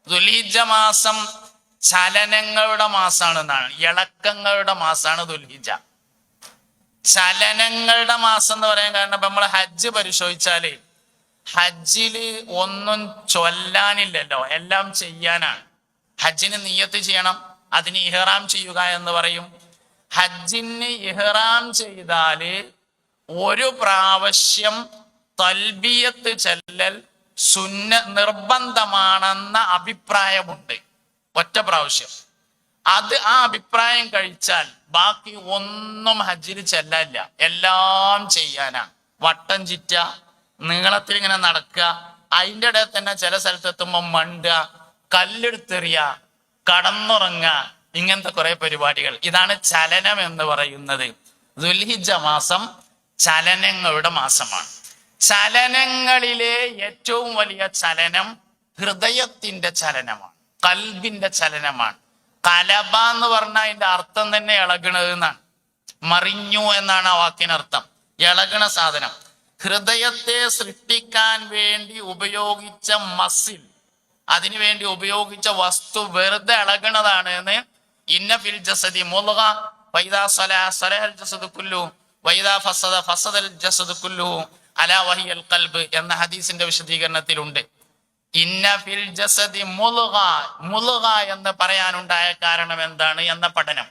ദുൽഹിജ്ജ മാസം ചലനങ്ങളുടെ മാസമാണെന്നാണ്, ഇളക്കങ്ങളുടെ മാസമാണ് ദുൽഹിജ്ജ. ചലനങ്ങളുടെ മാസം എന്ന് പറയാൻ കാരണം ഇപ്പൊ നമ്മൾ ഹജ്ജ് പരിശോധിച്ചാല് ഹജ്ജില് ഒന്നും ചൊല്ലാനില്ലല്ലോ, എല്ലാം ചെയ്യാനാണ്. ഹജ്ജിന് നിയ്യത്ത് ചെയ്യണം, അതിന് ഇഹ്റാം ചെയ്യുക എന്ന് പറയും. ഹജ്ജിന് ഇഹ്റാം ചെയ്താല് ഒരു പ്രാവശ്യം തൽബിയത്ത് ചെല്ലൽ നിർബന്ധമാണെന്ന അഭിപ്രായമുണ്ട്. ഒറ്റ പ്രാവശ്യം. ആ അഭിപ്രായം കഴിച്ചാൽ ബാക്കി ഒന്നും ഹജ്ജിൽ ചെല്ലാനില്ല, എല്ലാം ചെയ്യാനാണ്. വട്ടം ചിറ്റ, നീളത്തിൽ ഇങ്ങനെ നടക്കുക, അതിൻ്റെ ഇടയിൽ തന്നെ ചില സ്ഥലത്തെത്തുമ്പോൾ മണ്ടുക, കല്ലെടുത്തെറിയ, കടന്നുറങ്ങുക, ഇങ്ങനത്തെ കുറെ പരിപാടികൾ. ഇതാണ് ചലനം എന്ന് പറയുന്നത്. ദുൽഹിജ്ജ മാസം ചലനങ്ങളുടെ മാസമാണ്. ചലനങ്ങളിലെ ഏറ്റവും വലിയ ചലനം ഹൃദയത്തിന്റെ ചലനമാണ്, കൽബിന്റെ ചലനമാണ്. കലബ എന്ന് പറഞ്ഞാൽ അതിന്റെ അർത്ഥം തന്നെ ഇളകണത് എന്നാണ്. മറിഞ്ഞു എന്നാണ് ആ വാക്കിനർത്ഥം. ഇളകണ സാധനം. ഹൃദയത്തെ സൃഷ്ടിക്കാൻ വേണ്ടി ഉപയോഗിച്ച മസിൽ, അതിനുവേണ്ടി ഉപയോഗിച്ച വസ്തു വെറുതെ ഇളകണതാണ് എന്ന് ഇന്ന ഫിൽ ജസദി മുൽഗ വൈദാ സലഹൽ ജസദു കുല്ലു വൈദാ ഫസദൽ ജസദു കുല്ലു അലാ വഹിയൽ ഖൽബ് എന്ന ഹദീസിന്റെ വിശദീകരണത്തിലുണ്ട്. ഇന്ന ഫിൽ ജസദി മുൽഗ, മുൽഗ എന്ന് പറയാനുണ്ടായ കാരണം എന്താണ് എന്ന പഠനം.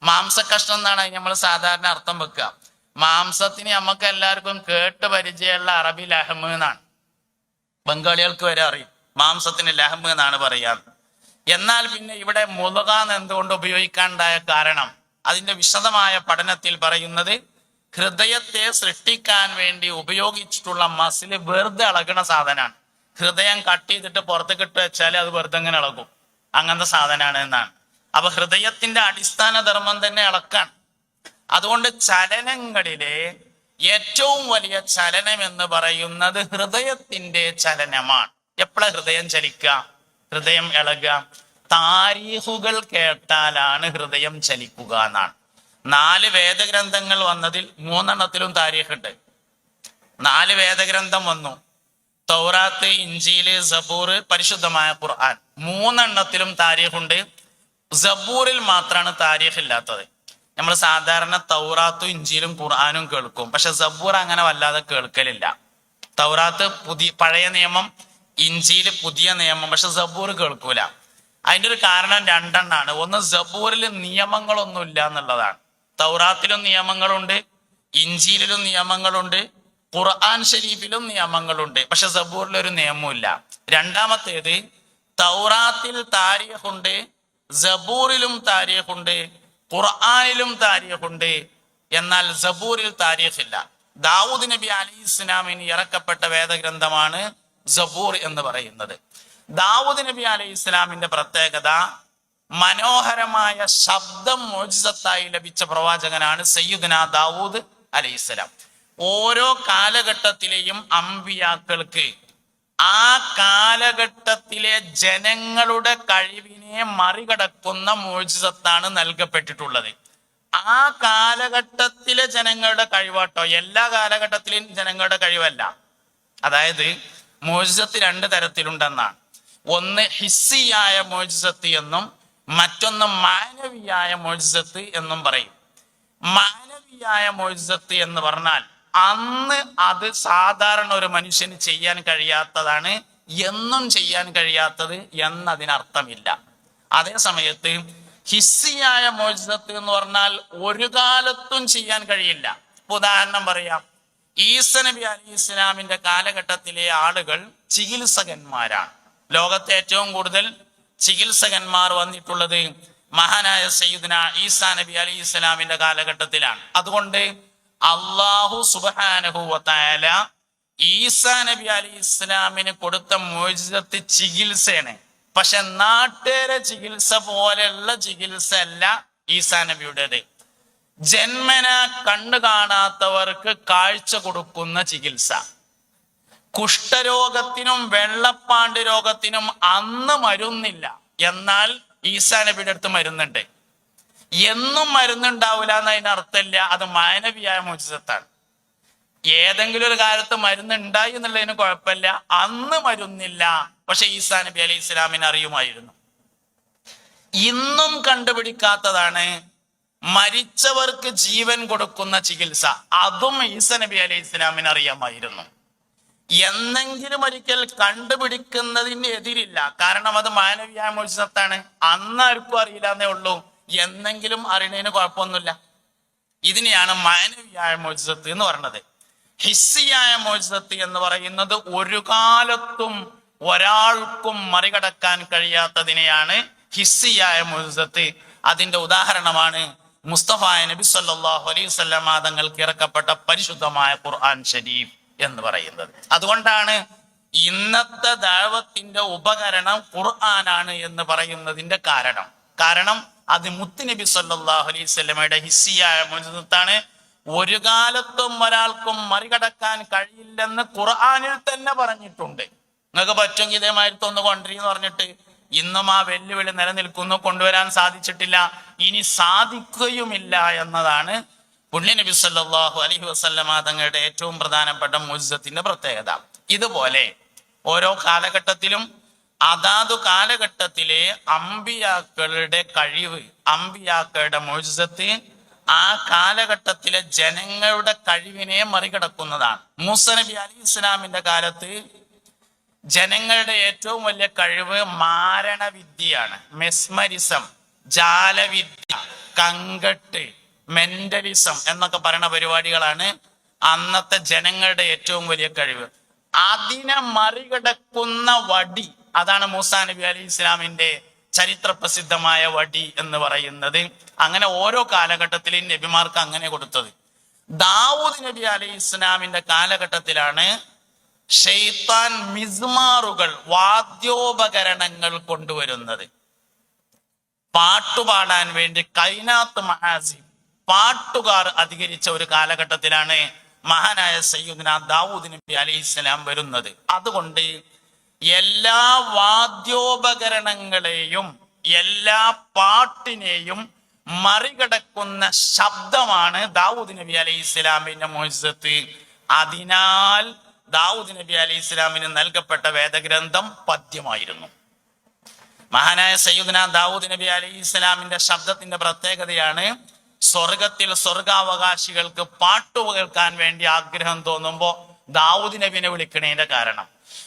മാംസകഷ്ണം എന്നാണ് നമ്മൾ സാധാരണ അർത്ഥം വെക്കുക. മാംസത്തിന് നമുക്ക് എല്ലാവർക്കും കേട്ട് പരിചയമുള്ള അറബി ലഹ്മ് എന്നാണ്. ബംഗാളികൾക്ക് വരെ അറിയും മാംസത്തിന് ലഹ്മ് എന്നാണ് പറയാറ്. എന്നാൽ പിന്നെ ഇവിടെ മുൽഗ എന്തുകൊണ്ട് ഉപയോഗിക്കാനുണ്ടായ കാരണം അതിന്റെ വിശദമായ പഠനത്തിൽ പറയുന്നത്, ഹൃദയത്തെ സൃഷ്ടിക്കാൻ വേണ്ടി ഉപയോഗിച്ചിട്ടുള്ള മസില് വെറുതെ ഇളകണ സാധനമാണ്. ഹൃദയം കട്ട് ചെയ്തിട്ട് പുറത്തേക്ക് ഇട്ട് വെച്ചാൽ അത് വെറുതെ ഇങ്ങനെ ഇളകും, അങ്ങനത്തെ സാധനമാണ് എന്നാണ്. അപ്പൊ ഹൃദയത്തിന്റെ അടിസ്ഥാന ധർമ്മം തന്നെ ഇളക്കാൻ. അതുകൊണ്ട് ചലനങ്ങളിലെ ഏറ്റവും വലിയ ചലനം എന്ന് പറയുന്നത് ഹൃദയത്തിന്റെ ചലനമാണ്. എപ്പോഴാ ഹൃദയം ചലിക്കുക, ഹൃദയം ഇളകുക? താരീഖുകൾ കേട്ടാലാണ് ഹൃദയം ചലിക്കുക എന്നാണ്. 4 വേദഗ്രന്ഥങ്ങൾ വന്നതിൽ 3 താരീഖുണ്ട്. 4 വേദഗ്രന്ഥം വന്നു: തൗറാത്ത്, ഇഞ്ചീല്, സബൂർ, പരിശുദ്ധമായ ഖുർആൻ. 3 താരീഖുണ്ട്. സബൂറിൽ മാത്രമാണ് താരീഖ് ഇല്ലാത്തത്. നമ്മൾ സാധാരണ തൗറാത്തും ഇഞ്ചീലും ഖുർആനും കേൾക്കും, പക്ഷെ സബൂർ അങ്ങനെ വല്ലാതെ കേൾക്കലില്ല. തൗറാത്ത് പഴയ നിയമം, ഇഞ്ചീല് പുതിയ നിയമം, പക്ഷെ സബൂർ കേൾക്കൂല. അതിൻ്റെ ഒരു കാരണം 2 ഒന്ന്, സബൂറിൽ നിയമങ്ങളൊന്നും ഇല്ല എന്നുള്ളതാണ്. തൗറാത്തിലും നിയമങ്ങളുണ്ട്, ഇഞ്ചീലിലും നിയമങ്ങളുണ്ട്, ഖുർആൻ ഷരീഫിലും നിയമങ്ങളുണ്ട്, പക്ഷെ സബൂറിൽ ഒരു നിയമവും ഇല്ല. രണ്ടാമത്തേത്, തൗറാത്തിൽ താരീഖുണ്ട്, സബൂറിലും താരീഖുണ്ട്, ഖുർആനിലും താരീഖുണ്ട്, എന്നാൽ സബൂറിൽ താരീഖില്ല. ദാവൂദ് നബി അലൈഹിസ്സലാമിന് ഇറക്കപ്പെട്ട വേദഗ്രന്ഥമാണ് സബൂർ എന്ന് പറയുന്നത്. ദാവൂദ് നബി അലൈഹിസ്സലാമിന്റെ പ്രത്യേകത, മനോഹരമായ ശബ്ദം മോജിസത്തായി ലഭിച്ച പ്രവാചകനാണ് സയ്യിദുനാ ദാവൂദ് അലൈഹിസ്സലാം. ഓരോ കാലഘട്ടത്തിലെയും അമ്പിയാക്കൾക്ക് ആ കാലഘട്ടത്തിലെ ജനങ്ങളുടെ കഴിവിനെ മറികടക്കുന്ന മോജിസത്താണ് നൽകപ്പെട്ടിട്ടുള്ളത്. ആ കാലഘട്ടത്തിലെ ജനങ്ങളുടെ കഴിവാട്ടോ, എല്ലാ കാലഘട്ടത്തിലെയും ജനങ്ങളുടെ കഴിവല്ല. അതായത് മോജിസത്ത് 2 തരത്തിലുണ്ടെന്നാണ്. ഒന്ന് ഹിസ്സിയായ മോജിസത്ത് എന്നും മറ്റൊന്ന് മാനവിയായ മോജിസത്ത് എന്നും പറയും. മാനവിയായ മോജിസത്ത് എന്ന് പറഞ്ഞാൽ അന്ന് അത് സാധാരണ ഒരു മനുഷ്യന് ചെയ്യാൻ കഴിയാത്തതാണ്, എന്നും ചെയ്യാൻ കഴിയാത്തത് എന്നതിനർത്ഥമില്ല. അതേ സമയത്ത് ഹിസ്സിയായ മോജിസത്ത് എന്ന് പറഞ്ഞാൽ ഒരു കാലത്തും ചെയ്യാൻ കഴിയില്ല. ഉദാഹരണം പറയാം, ഈസ നബി അലൈഹി ഇസ്ലാമിന്റെ കാലഘട്ടത്തിലെ ആളുകൾ ചികിത്സകന്മാരാണ്. ലോകത്തെ ഏറ്റവും കൂടുതൽ ചികിത്സകന്മാർ വന്നിട്ടുള്ളത് മഹാനായ സയ്യിദുനാ ഈസാ നബി അലൈഹി ഇസ്ലാമിന്റെ കാലഘട്ടത്തിലാണ്. അതുകൊണ്ട് അല്ലാഹു സുബ്ഹാനഹു വ തആല ഈസാ നബി അലൈഹി ഇസ്ലാമിന് കൊടുത്ത മോചിതത്ത് ചികിത്സയാണ്. പക്ഷെ നാട്ടുകാരെ ചികിത്സ പോലെയുള്ള ചികിത്സ അല്ല ഈസാ നബിയുടേത്. ജന്മന കണ്ണു കാണാത്തവർക്ക് കാഴ്ച കൊടുക്കുന്ന ചികിത്സ. കുഷ്ഠരോഗത്തിനും വെള്ളപ്പാണ്ട് രോഗത്തിനും അന്ന് മരുന്നില്ല, എന്നാൽ ഈസാ നബിയുടെ അടുത്ത് മരുന്നുണ്ട്. എന്നും മരുന്നുണ്ടാവില്ല എന്നതിന് അർത്ഥമില്ല, അത് മാനവിയായ മോചിതത്താണ്. ഏതെങ്കിലും ഒരു കാലത്ത് മരുന്നുണ്ടായി എന്നുള്ളതിന് കുഴപ്പമില്ല, അന്ന് മരുന്നില്ല, പക്ഷെ ഈസാ നബി അലൈഹി ഇസ്ലാമിന് അറിയുമായിരുന്നു. ഇന്നും കണ്ടുപിടിക്കാത്തതാണ് മരിച്ചവർക്ക് ജീവൻ കൊടുക്കുന്ന ചികിത്സ. അതും ഈസാ നബി അലൈഹി ഇസ്ലാമിന് അറിയാമായിരുന്നു. എന്നെങ്കിലും ഒരിക്കൽ കണ്ടുപിടിക്കുന്നതിന് എതിരില്ല, കാരണം അത് മാനവീയ മോചിതത്താണ്. അന്ന് ആർക്കും അറിയില്ല എന്നേ ഉള്ളൂ, എന്നെങ്കിലും അറിയണതിന് കുഴപ്പമൊന്നുമില്ല. ഇതിനെയാണ് മാനവീയായ മോചിതത്ത് എന്ന് പറയുന്നത്. ഹിസ്സിയായ മോചിതത്ത് എന്ന് പറയുന്നത് ഒരു കാലത്തും ഒരാൾക്കും മറികടക്കാൻ കഴിയാത്തതിനെയാണ് ഹിസ്സിയായ മോചിതത്ത്. അതിന്റെ ഉദാഹരണമാണ് മുസ്തഫ നബി സല്ലല്ലാഹു അലൈഹി വസല്ലം തങ്ങൾക്ക് ഇറക്കപ്പെട്ട പരിശുദ്ധമായ ഖുർആൻ ഷരീഫ് എന്ന് പറയുന്നത്. അതുകൊണ്ടാണ് ഇന്നത്തെ ദഅവത്തിന്റെ ഉപകരണം ഖുർആനാണ് എന്ന് പറയുന്നതിന്റെ കാരണം അത് മുത്തുനബി സല്ലല്ലാഹു അലൈഹി വസല്ലമയുടെ ഹിസ്സിയായ മുഅ്ജിസത്താണ്. ഒരു കാലത്തും ഒരാൾക്കും മറികടക്കാൻ കഴിയില്ലെന്ന് ഖുർആനിൽ തന്നെ പറഞ്ഞിട്ടുണ്ട്. നിങ്ങൾക്ക് പറ്റുമെങ്കിൽ ഇതേമാതിരി ഒന്ന് കൊണ്ടുവരീന്ന് പറഞ്ഞിട്ട് ഇന്നും ആ വെല്ലുവിളി നിലനിൽക്കുന്നു, കൊണ്ടുവരാൻ സാധിച്ചിട്ടില്ല, ഇനി സാധിക്കുകയുമില്ല എന്നതാണ് പുണ്യ നബി സല്ലല്ലാഹു അലൈഹി വസല്ലമ തങ്ങളുടെ ഏറ്റവും പ്രധാനപ്പെട്ട മുഅ്ജിസത്തിന്റെ പ്രത്യേകത. ഇതുപോലെ ഓരോ കാലഘട്ടത്തിലും അതാതു കാലഘട്ടത്തിലെ അമ്പിയാക്കളുടെ കഴിവ്, അമ്പിയാക്കളുടെ മുഅ്ജിസത്ത് ആ കാലഘട്ടത്തിലെ ജനങ്ങളുടെ കഴിവിനെ മറികടക്കുന്നതാണ്. മൂസ നബി അലൈഹി ഇസ്ലാമിന്റെ കാലത്ത് ജനങ്ങളുടെ ഏറ്റവും വലിയ കഴിവ് മാരണവിദ്യയാണ്. മെസ്മരിസം, ജാലവിദ്യ, കങ്കട്ട്, മെന്റലിസം എന്നൊക്കെ പറയുന്ന പരിപാടികളാണ് അന്നത്തെ ജനങ്ങളുടെ ഏറ്റവും വലിയ കഴിവ്. അതിനെ മറികടക്കുന്ന വടി, അതാണ് മൂസാ നബി അലൈഹി ഇസ്ലാമിന്റെ ചരിത്ര പ്രസിദ്ധമായ വടി എന്ന് പറയുന്നത്. അങ്ങനെ ഓരോ കാലഘട്ടത്തിലും നബിമാർക്ക് അങ്ങനെ കൊടുത്തത്. ദാവൂദ് നബി അലൈഹി ഇസ്ലാമിന്റെ കാലഘട്ടത്തിലാണ് ഷെയ്ത്താൻ മിസ്മാറുകൾ, വാദ്യോപകരണങ്ങൾ കൊണ്ടുവരുന്നത്. പാട്ടുപാടാൻ വേണ്ടി കൈനാത്ത് മഹാസി, പാട്ടുകാർ അധികരിച്ച ഒരു കാലഘട്ടത്തിലാണ് മഹാനായ സയ്യിദുനാ ദാവൂദ് നബി അലൈഹിസ്സലാം വരുന്നത്. അതുകൊണ്ട് എല്ലാ വാദ്യോപകരണങ്ങളെയും എല്ലാ പാട്ടിനെയും മറികടക്കുന്ന ശബ്ദമാണ് ദാവൂദ് നബി അലൈഹിസ്സലാമിന്റെ മുഅ്ജിസത്ത്. അതിനാൽ ദാവൂദ് നബി അലൈഹിസ്സലാമിന് നൽകപ്പെട്ട വേദഗ്രന്ഥം പദ്യമായിരുന്നു. മഹാനായ സയ്യിദുനാ ദാവൂദ് നബി അലൈഹിസ്സലാമിന്റെ ശബ്ദത്തിന്റെ പ്രത്യേകതയാണ് സ്വർഗത്തിൽ സ്വർഗാവകാശികൾക്ക് പാട്ടു കേൾക്കാൻ വേണ്ടി ആഗ്രഹം തോന്നുമ്പോ ദാവൂദ് നബിനെ വിളിക്കണതിന്റെ കാരണം.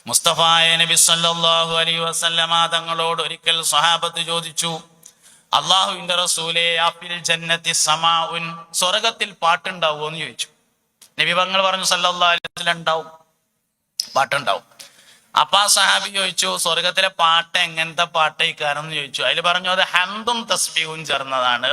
മുസ്തഫായ നബി സല്ലല്ലാഹു അലൈഹി വസല്ലമ തങ്ങളോട് ഒരിക്കൽ സ്വഹാബത്ത് ചോദിച്ചു, അള്ളാഹുവിന്റെ റസൂലേ, ആഫിൽ ജന്നത്തി സമാഉൻ, സ്വർഗത്തിൽ പാട്ടുണ്ടാവുമോ എന്ന് ചോദിച്ചു. നബി തങ്ങൾ പറഞ്ഞു സല്ലല്ലാഹു അലൈഹി വസല്ലം ഉണ്ടാവും, പാട്ടുണ്ടാവും. അപ്പൊ ആ സഹാബി ചോദിച്ചു, സ്വർഗത്തിലെ പാട്ട് എങ്ങനത്തെ പാട്ടേക്കാരെന്ന് ചോദിച്ചു. അതിൽ പറഞ്ഞു അത് ഹംദും തസ്ബീഹും ചേർന്നതാണ്.